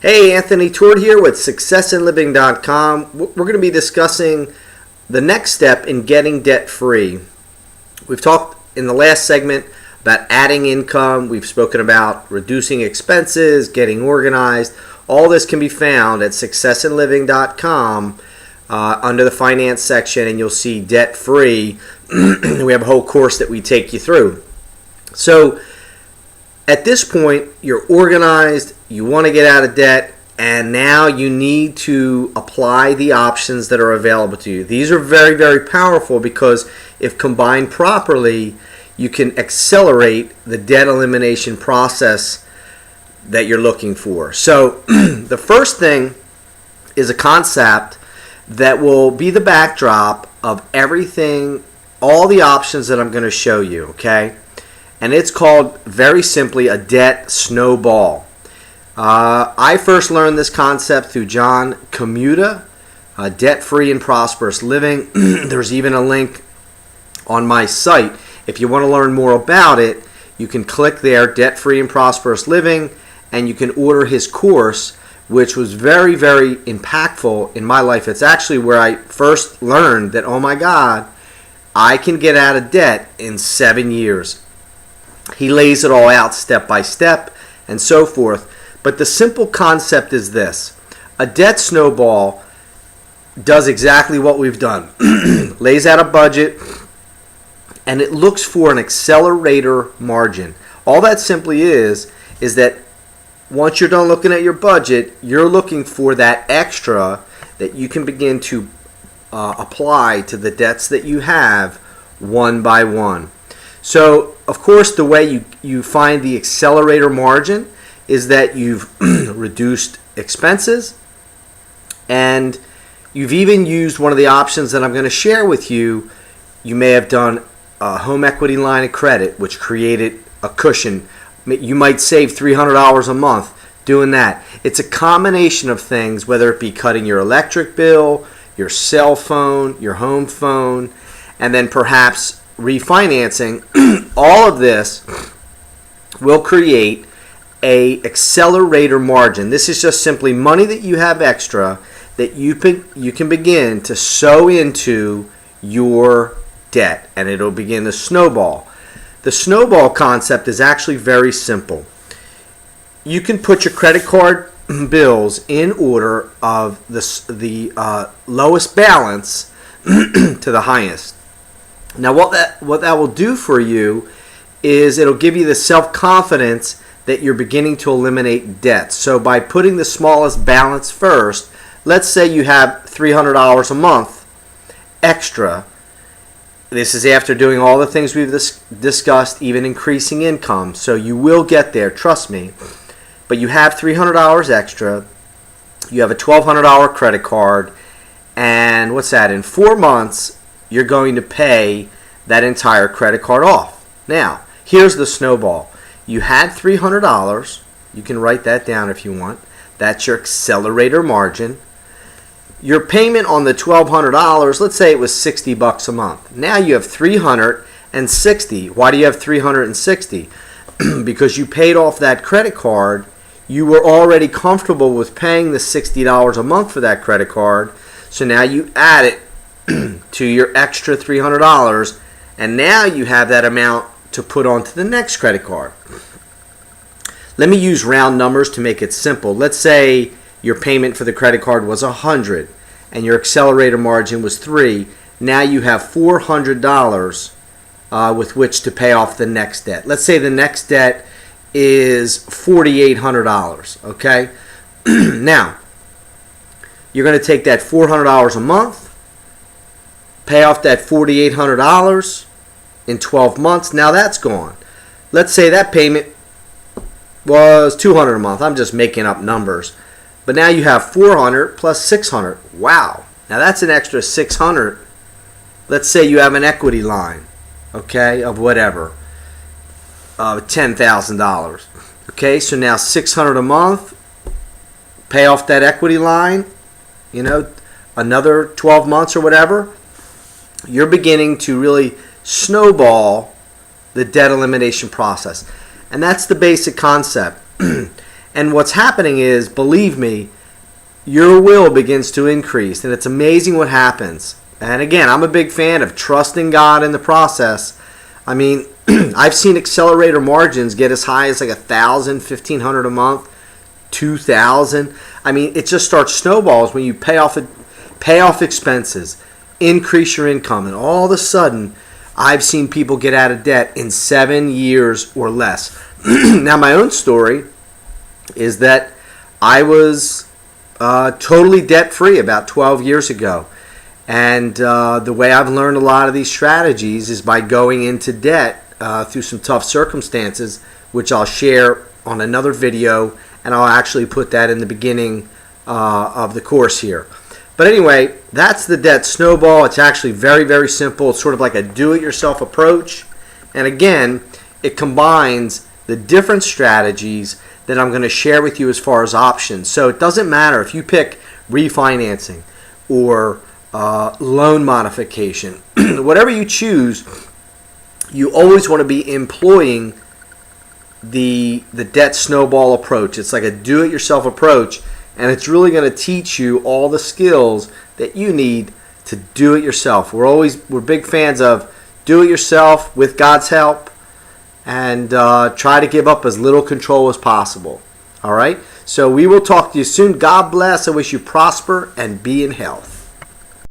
Hey, Anthony Tourt here with SuccessInLiving.com. We're going to be discussing the next step in getting debt-free. We've talked in the last segment about adding income. We've spoken about reducing expenses, getting organized. All this can be found at SuccessInLiving.com under the finance section, and you'll see debt-free. We have a whole course that we take you through. So at this point, you're organized, you want to get out of debt, and now you need to apply the options that are available to you. These are very, very powerful because if combined properly, you can accelerate the debt elimination process that you're looking for. So the first thing is a concept that will be the backdrop of everything, all the options that I'm going to show you, okay? And it's called, very simply, a debt snowball. I first learned this concept through John Commuta, Debt-Free and Prosperous Living. There's even a link on my site. If you want to learn more about it, you can click there, Debt-Free and Prosperous Living, and you can order his course, which was very, very impactful in my life. It's actually where I first learned that, oh my God, I can get out of debt in 7 years. He lays it all out step by step and so forth. But the simple concept is this. A debt snowball does exactly what we've done. Lays out a budget, and it looks for an accelerator margin. All that simply is that once you're done looking at your budget, you're looking for that extra that you can begin to apply to the debts that you have one by one. So, of course, the way you find the accelerator margin is that you've reduced expenses, and you've even used one of the options that I'm going to share with you. You may have done a home equity line of credit, which created a cushion. You might save $300 a month doing that. It's a combination of things, whether it be cutting your electric bill, your cell phone, your home phone, and then perhaps refinancing. All of this will create a accelerator margin. This is just simply money that you have extra that you can begin to sow into your debt, and it'll begin to snowball. The snowball concept is actually very simple. You can put your credit card bills in order of the lowest balance to the highest. Now, what that will do for you is it'll give you the self-confidence that you're beginning to eliminate debt. So by putting the smallest balance first, let's say you have $300 a month extra. This is after doing all the things we've discussed, even increasing income. So you will get there, trust me. But you have $300 extra. You have a $1,200 credit card. And what's that? In 4 months, you're going to pay that entire credit card off. Now, here's the snowball. You had $300. You can write that down if you want. That's your accelerator margin. Your payment on the $1,200, let's say it was $60 a month. Now you have $360. Why do you have $360? Because you paid off that credit card. You were already comfortable with paying the $60 a month for that credit card. So now you add it to your extra $300, and now you have that amount to put onto the next credit card. Let me use round numbers to make it simple. Let's say your payment for the credit card was $100 and your accelerator margin was $3. Now you have $400 with which to pay off the next debt. Let's say the next debt is $4,800, okay? Now, you're going to take that $400 a month, pay off that $4,800 in 12 months. Now that's gone. Let's say that payment was $200 a month. I'm just making up numbers. But now you have $400 plus $600. Wow. Now that's an extra $600. Let's say you have an equity line, okay, of whatever, $10,000. Okay, so now $600 a month, pay off that equity line, another 12 months or whatever. You're beginning to really snowball the debt elimination process. And that's the basic concept. And what's happening is, believe me, your will begins to increase, and it's amazing what happens. And again, I'm a big fan of trusting God in the process. I mean, I've seen accelerator margins get as high as like $1,000, $1,500 a month, $2,000. I mean, it just starts snowballs when you pay off expenses, increase your income, and all of a sudden, I've seen people get out of debt in 7 years or less. Now, my own story is that I was totally debt-free about 12 years ago. And the way I've learned a lot of these strategies is by going into debt through some tough circumstances, which I'll share on another video, and I'll actually put that in the beginning of the course here. But anyway, that's the debt snowball. It's actually very, very simple. It's sort of like a do-it-yourself approach. And again, it combines the different strategies that I'm going to share with you as far as options. So it doesn't matter if you pick refinancing or loan modification. Whatever you choose, you always want to be employing the debt snowball approach. It's like a do-it-yourself approach, and it's really going to teach you all the skills that you need to do it yourself. We're big fans of do it yourself with God's help, and try to give up as little control as possible. All right? So we will talk to you soon. God bless. I wish you prosper and be in health.